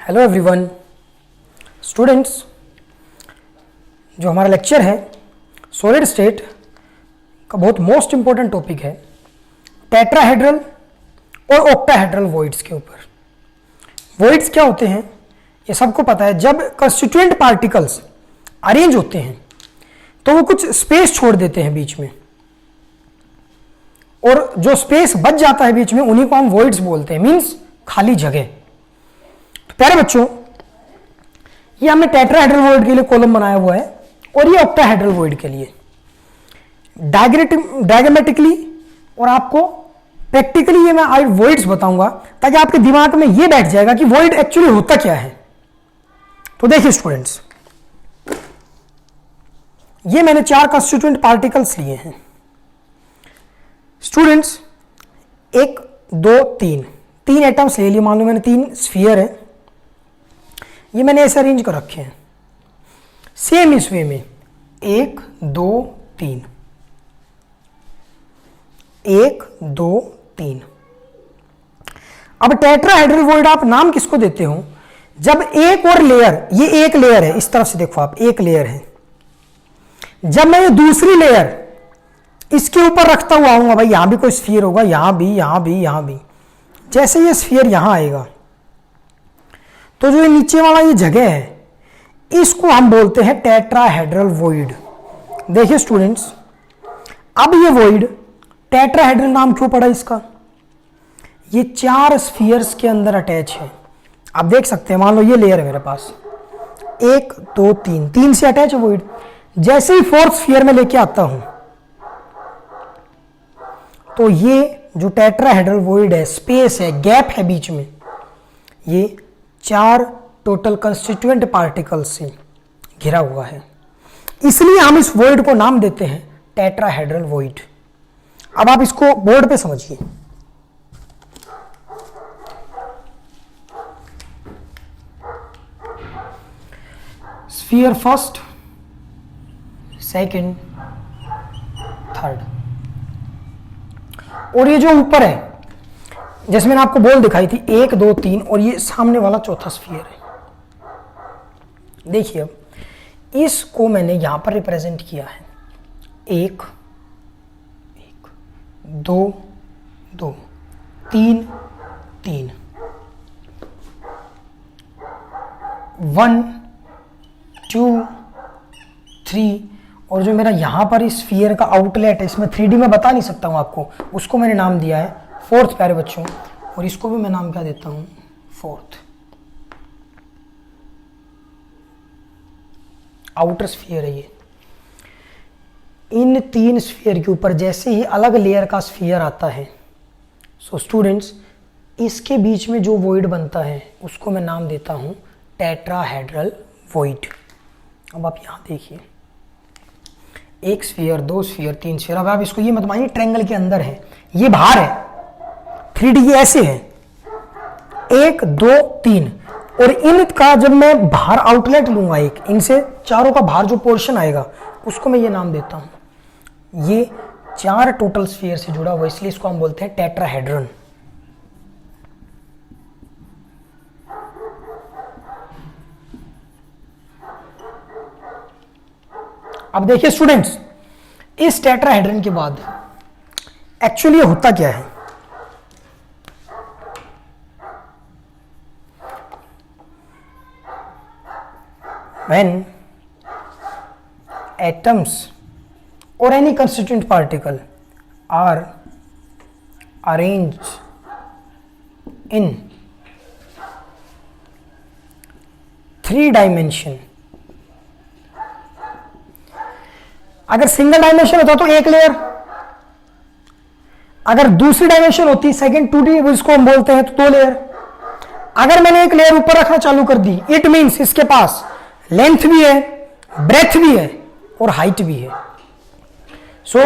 Hello everyone students, जो हमारा lecture है सॉलिड स्टेट का बहुत मोस्ट इंपॉर्टेंट टॉपिक है टेट्राहेड्रल और ऑक्टाहेड्रल वॉइड्स के ऊपर। वॉइड्स क्या होते हैं ये सबको पता है। जब कंस्टिट्यूएंट पार्टिकल्स अरेंज होते हैं तो वो कुछ स्पेस छोड़ देते हैं बीच में, और जो स्पेस बच जाता है बीच में उन्हीं को हम वॉइड्स बोलते हैं, मींस खाली जगह। प्यारे बच्चों, ये हमने टेट्राहेड्रल वॉइड के लिए कॉलम बनाया हुआ है और ये ऑक्टाहेड्रल वॉइड के लिए। डायग्रामेटिकली और आपको प्रैक्टिकली ये मैं वॉइड्स बताऊंगा ताकि आपके दिमाग में ये बैठ जाएगा कि वॉइड एक्चुअली होता क्या है। तो देखिए स्टूडेंट्स, ये मैंने 4 कंस्टिट्यूएंट पार्टिकल्स लिए हैं। स्टूडेंट्स 1 2 3 एटम्स ले लिए। मान लो मैंने 3 स्फीयर है, ये मैंने ऐसे अरेंज कर रखे हैं सेम इस वे में 1 2 3 1 2 3। अब टेट्राहेड्रल वॉइड आप नाम किसको देते हो जब एक और लेयर, ये एक लेयर है, इस तरफ से देखो आप, एक लेयर है। जब मैं ये दूसरी लेयर इसके ऊपर रखता हुआ आऊंगा, भाई यहां भी कोई स्फीयर होगा, यहां भी यहां भी यहां भी, जैसे ये स्फीयर यहां आएगा तो जो ये नीचे वाला ये जगह है इसको हम बोलते हैं टेट्राहेड्रल वॉइड। देखिए स्टूडेंट्स, अब ये वॉइड टेट्राहेड्रल नाम क्यों पड़ा इसका? ये 4 स्फीयर्स के अंदर अटैच है। आप देख सकते हैं, मान लो ये लेयर है मेरे पास 1 2 3 से अटैच है वॉइड। जैसे ही 4th स्फीयर में लेके आता हूं तो ये जो टेट्राहेड्रल वॉइड है, स्पेस है, गैप है बीच में, ये 4 टोटल कंस्टिट्यूएंट पार्टिकल से घिरा हुआ है। इसलिए हम इस वॉइड को नाम देते हैं टेट्राहेड्रल वॉइड। अब आप इसको बोर्ड पे समझिए। स्फीयर फर्स्ट, सेकंड, थर्ड, और ये जो ऊपर है जैसे मैंने आपको बॉल दिखाई थी 1 2 3, और ये सामने वाला चौथा स्फीयर है। देखिए अब इसको मैंने यहां पर रिप्रेजेंट किया है 1 1 2 2 3 3 1 2 3, और जो मेरा यहां पर इस स्फीयर का आउटलेट है, इसमें 3D में बता नहीं सकता हूं आपको, उसको मैंने नाम दिया है 4th। प्यारे बच्चों, और इसको भी मैं नाम क्या देता हूं 4th। आउटर स्फीयर है ये। इन 3 स्फीयर के ऊपर जैसे ही अलग लेयर का स्फीयर आता है, सो स्टूडेंट्स इसके बीच में जो वॉइड बनता है उसको मैं नाम देता हूं टेट्राहेड्रल वॉइड। अब आप यहां देखिए 1 स्फीयर 2 स्फीयर 3 स्फीयर। अब आप इसको ये मत मानिए ट्रायंगल के अंदर है, ये बाहर है, 3D ऐसे है 1 2 3, और इनका जब मैं बाहर आउटलेट लूंगा एक, इनसे चारों का बाहर जो पोर्शन आएगा उसको मैं ये नाम देता हूं। ये 4 टोटल स्फीयर से जुड़ा हुआ, इसलिए इसको हम बोलते हैं टेट्राहेड्रन। अब देखिए स्टूडेंट्स, इस टेट्राहेड्रन के बाद एक्चुअली होता क्या है? When atoms or any constituent particle are arranged in 3 dimension, अगर सिंगल डायमेंशन होता तो एक लेयर, अगर दूसरी डायमेंशन होती सेकंड 2D, इसको हम बोलते हैं तो 2 लेयर। अगर मैंने एक लेयर ऊपर रखना चालू कर दी, इट मींस इसके पास लेंथ भी है, ब्रेथ भी है और हाइट भी है। So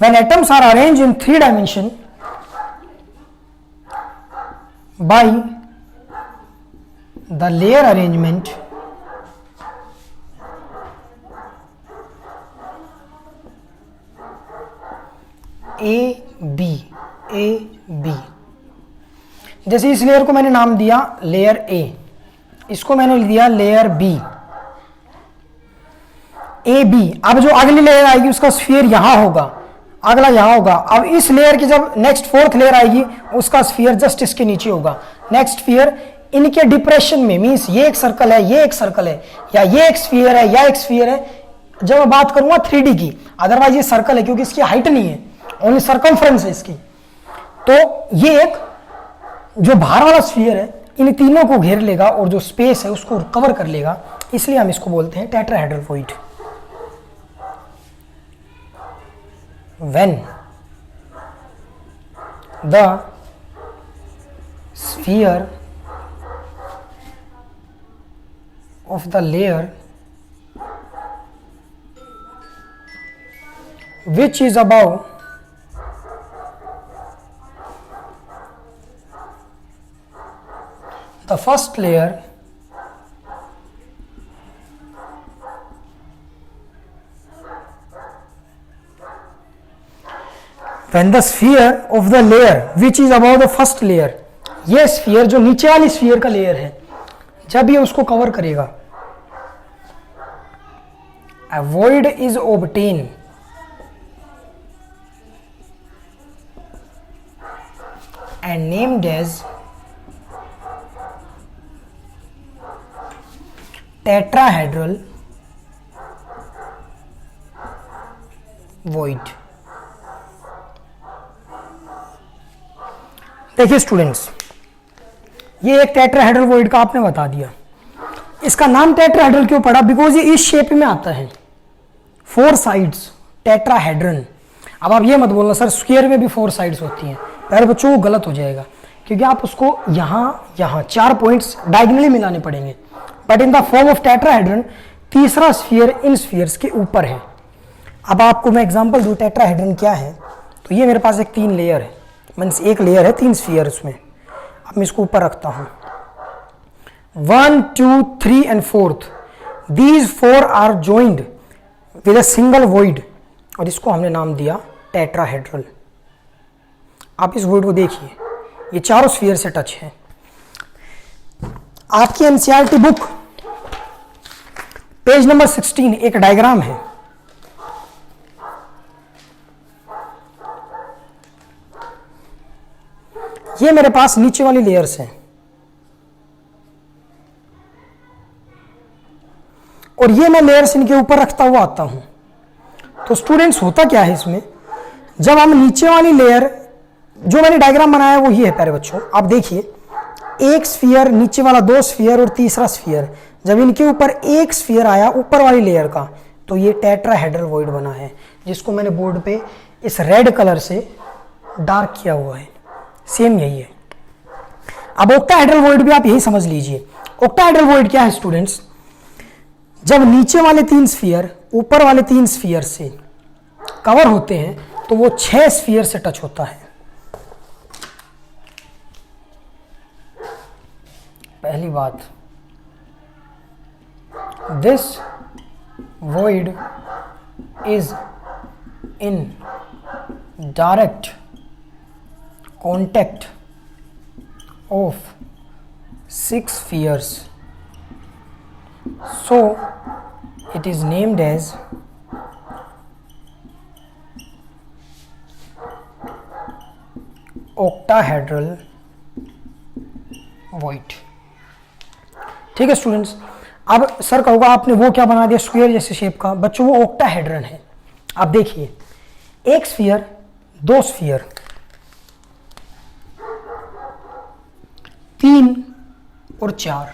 when atoms are arrange in 3 dimension by the layer arrangement, A B, जैसे इस लेयर को मैंने नाम दिया लेयर ए, इसको मैंने दिया लेयर बी, ए बी। अब जो अगली लेयर आएगी उसका स्फीयर यहां होगा, अगला यहां होगा। अब इस लेयर की जब नेक्स्ट फोर्थ लेयर आएगी उसका स्फीयर जस्ट इसके नीचे होगा। नेक्स्ट स्फीयर इनके डिप्रेशन में, मींस ये एक सर्कल है, ये एक सर्कल है, या ये एक स्फीयर है, या एक स्फीयर है। जब मैं बात करूंगा 3D की, अदरवाइज ये सर्कल है क्योंकि इसकी हाइट नहीं है, ओनली सर्कमफ्रेंस है इसकी। तो ये एक जो बाहर वाला स्फीयर है इन तीनों को घेर लेगा और जो स्पेस है उसको कवर कर लेगा, इसलिए हम इसको बोलते हैं tetrahedral void. When the sphere of the layer which is above the first layer when the sphere of the layer which is above the first layer, ये स्फीयर जो नीचे वाली स्फीयर का लेयर है, जब ये उसको कवर करेगा, a void is obtained and named as tetrahedral void। देखिए स्टूडेंट्स, ये एक टेट्राहेड्रल वॉइड का आपने बता दिया। इसका नाम टेट्राहेड्रल क्यों पड़ा? बिकॉज ये इस शेप में आता है, 4 साइड्स, टेट्राहेड्रन। अब आप ये मत बोलना सर स्क्वायर में भी 4 साइड्स होती हैं, पहले बच्चों को गलत हो जाएगा, क्योंकि आप उसको यहाँ 4 पॉइंट्स डायगोनली मिलाने पड़ेंगे। But in the form of tetrahedron तीसरा स्फीयर इन स्फीयर्स के ऊपर है। अब आपको मैं एग्जांपल दूं टेट्राहेड्रन क्या है, तो ये मेरे पास एक 3 लेयर है, मीन्स एक लेयर है 3 स्फीयर उसमें। अब मैं इसको ऊपर रखता हूं, 1 2 3 and 4th, these 4 are joined with a single void, और इसको हमने नाम दिया टेट्राहेड्रल। आप इस वॉइड को देखिए, ये चारों स्फीयर से टच है। आपकी एनसीईआरटी बुक पेज नंबर 16 एक डायग्राम है, ये मेरे पास नीचे वाली लेयर्स हैं और ये मैं लेयर्स इनके ऊपर रखता हुआ आता हूं। तो स्टूडेंट्स होता क्या है इसमें, जब हम नीचे वाली लेयर, जो मैंने डायग्राम बनाया वो ये है प्यारे बच्चों, आप देखिए, एक स्फीयर, नीचे वाला 2 स्फीयर और तीसरा स्फीयर, जब इनके ऊपर एक स्फीयर आया ऊपर वाली लेयर का, तो ये टेट्राहेड्रल वॉइड बना है, जिसको मैंने बोर्ड पे इस रेड कलर से डार्क किया हुआ है। सेम यही है। अब ऑक्टाहेड्रल वॉइड भी आप यही समझ लीजिए। ऑक्टाहेड्रल वॉइड क्या है स्टूडेंट्स, जब नीचे वाले 3 स्फीयर ऊपर वाले 3 स्फीयर से कवर होते हैं तो वो 6 स्फीयर से टच होता है। पहली बात, this void is in direct contact of 6 spheres, so it is named as octahedral void। ठीक है स्टूडेंट्स, अब सर कहोगा आपने वो क्या बना दिया स्क्वायर जैसे शेप का, बच्चों वो ऑक्टाहेड्रन है। आप देखिए, एक स्फीयर, 2 स्फीयर, 3 और 4,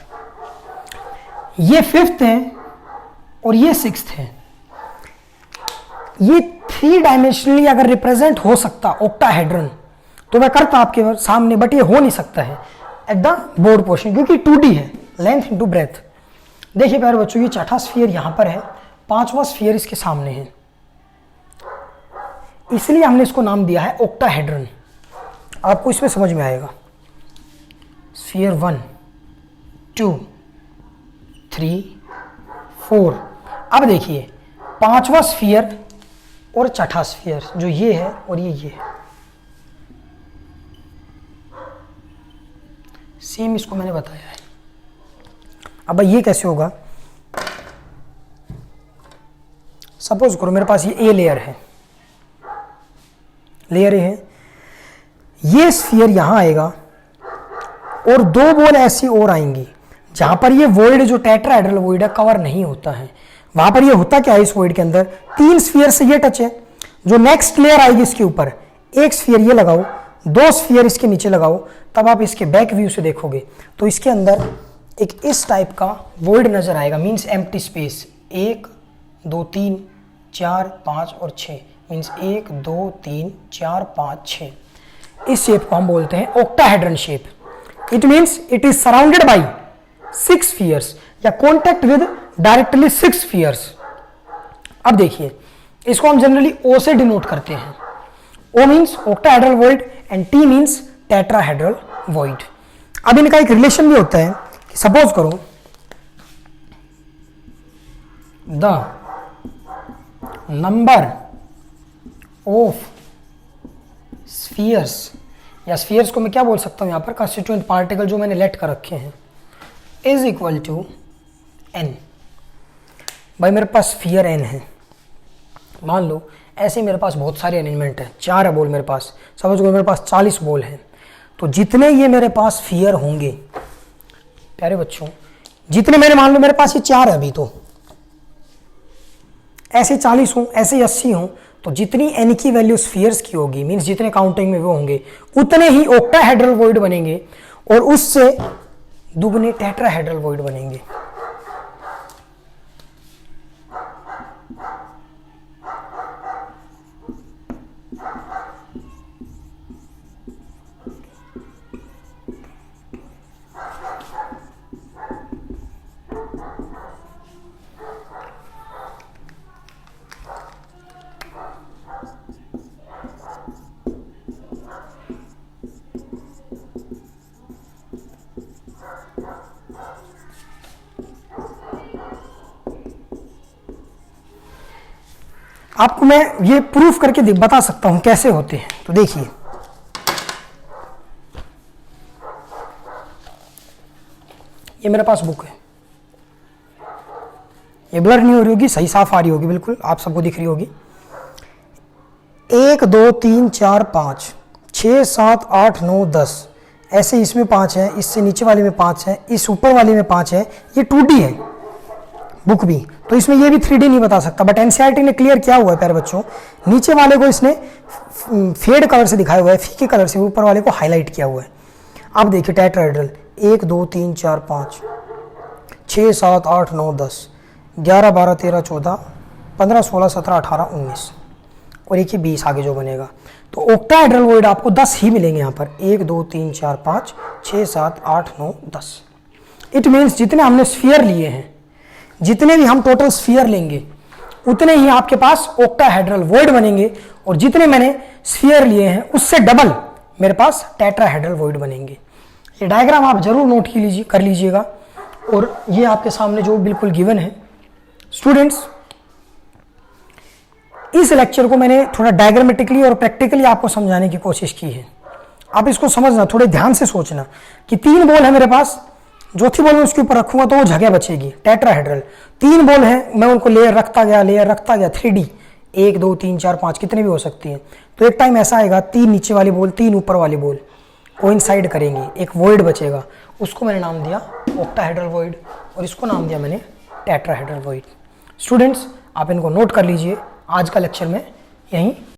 ये 5th है और ये 6th है। ये 3 डायमेंशनली अगर रिप्रेजेंट हो सकता ऑक्टाहेड्रन तो मैं करता आपके सामने, बट ये हो नहीं सकता है एट द बोर्ड पोर्शन, क्योंकि 2D है, लेंथ इनटू ब्रेथ। देखिए प्यारे बच्चों, ये चौथा स्फीयर यहां पर है, 5वां स्फीयर इसके सामने है, इसलिए हमने इसको नाम दिया है ऑक्टाहेड्रन। आपको इसमें समझ में आएगा। स्फीयर 1 2 3 4। अब देखिए 5वां स्फीयर और छठा स्फीयर जो ये है और ये है, सेम इसको मैंने बताया है। अब भाई ये कैसे होगा, सपोज करो मेरे पास ये ए लेयर है, लेयर ए है, ये स्फीयर यहां आएगा और दो बॉल ऐसी और आएंगी जहां पर ये वॉइड जो टेट्राहेड्रल वॉइड है कवर नहीं होता है। वहां पर ये होता क्या है, इस वॉइड के अंदर 3 स्फीयर से ये टच है, जो नेक्स्ट लेयर आएगी इसके ऊपर एक स्फीयर ये लगाओ, 2 स्फीयर इसके नीचे लगाओ, तब आप इसके बैक व्यू से देखोगे तो इसके अंदर एक इस टाइप का वॉइड नजर आएगा, मींस एम्प्टी स्पेस। 1 2 3 4 5 और 6 मींस 1 2 3 4 5 6। इस शेप को हम बोलते हैं octahedron shape. It means it is surrounded by 6 spheres या कॉन्टेक्ट विद डायरेक्टली 6 स्फीयर्स। अब देखिए इसको हम जनरली ओ से डिनोट करते हैं। O means octahedral void and T means tetrahedral void. अब इनका एक रिलेशन भी होता है कि सपोज करो द नंबर ऑफ स्फीयर्स, या स्फीयर्स को मैं क्या बोल सकता हूं यहां पर, कंस्टिट्यूएंट पार्टिकल जो मैंने लेट कर रखे हैं, इज इक्वल टू n। भाई मेरे पास स्फीयर n है, मान लो ऐसे मेरे पास बहुत सारे अरेंजमेंट है, 4 है बॉल मेरे पास, समझ लो मेरे पास 40 बॉल है, तो जितने ये मेरे पास स्फीयर होंगे प्यारे बच्चों, जितने मैंने मान लो मेरे पास ये 4 है अभी, तो ऐसे 40 हो ऐसे 80 हो, तो जितनी n की वैल्यू स्फीयर्स की होगी, मींस जितने काउंटिंग में वो होंगे उतने ही ऑक्टाहेड्रल वॉइड बनेंगे और उससे दुगने टेट्राहेड्रल वॉइड बनेंगे। आपको मैं ये प्रूफ करके बता सकता हूं कैसे होते हैं। तो देखिए ये मेरे पास बुक है, ये ब्लर नहीं हो रही होगी, सही साफ आ रही होगी, बिल्कुल आप सबको दिख रही होगी। 1 2 3 4 5 6 7 8 9 10 ऐसे इसमें 5 है, इससे नीचे वाले में 5 है, इस ऊपर वाले में 5 है, ये 2D है बुक भी, तो इसमें ये भी 3D नहीं बता सकता। बट एनसीईआरटी ने क्लियर किया हुआ है प्यारे बच्चों, नीचे वाले को इसने फेड कलर से दिखाया हुआ है, फीके कलर से, ऊपर वाले को हाईलाइट किया हुआ है। अब देखिए टेट्राहेड्रल 1 2 3 4 5 6 7 8 9 10 11 12 13 14 15 16 17 18 19 और एक ही 20 आगे जो बनेगा, तो ऑक्टाहेड्रल वॉइड आपको 10 ही मिलेंगे यहाँ पर। 1 2 3 4 5 6 7 8 9 10। इट मीन्स जितने हमने स्फीयर लिए हैं, जितने भी हम टोटल स्फीयर लेंगे उतने ही आपके पास ऑक्टाहेड्रल वॉइड बनेंगे, और जितने मैंने स्फीयर लिए हैं उससे डबल मेरे पास टेट्राहेड्रल वॉइड बनेंगे। ये डायग्राम आप जरूर नोट कर लीजिएगा, और ये आपके सामने जो बिल्कुल गिवन है। स्टूडेंट्स इस लेक्चर को मैंने थोड़ा डायग्रामेटिकली और प्रैक्टिकली आपको समझाने की कोशिश की है। आप इसको समझना, थोड़े ध्यान से सोचना कि 3 बॉल है मेरे पास, चौथी बॉल में उसके ऊपर रखूंगा तो वो जगह बचेगी, टेट्राहेड्रल। 3 बॉल है, मैं उनको लेयर रखता गया 3D 1 2 3 4 5 कितने भी हो सकती हैं। तो एक टाइम ऐसा आएगा 3 नीचे वाली बॉल 3 ऊपर वाली बॉल कोइंसाइड करेंगी, एक वॉइड बचेगा, उसको मैंने नाम दिया ऑक्टाहेड्रल वॉइड, और इसको नाम दिया मैंने टेट्राहेड्रल वॉइड। स्टूडेंट्स आप इनको नोट कर लीजिए। आज का लेक्चर में यहीं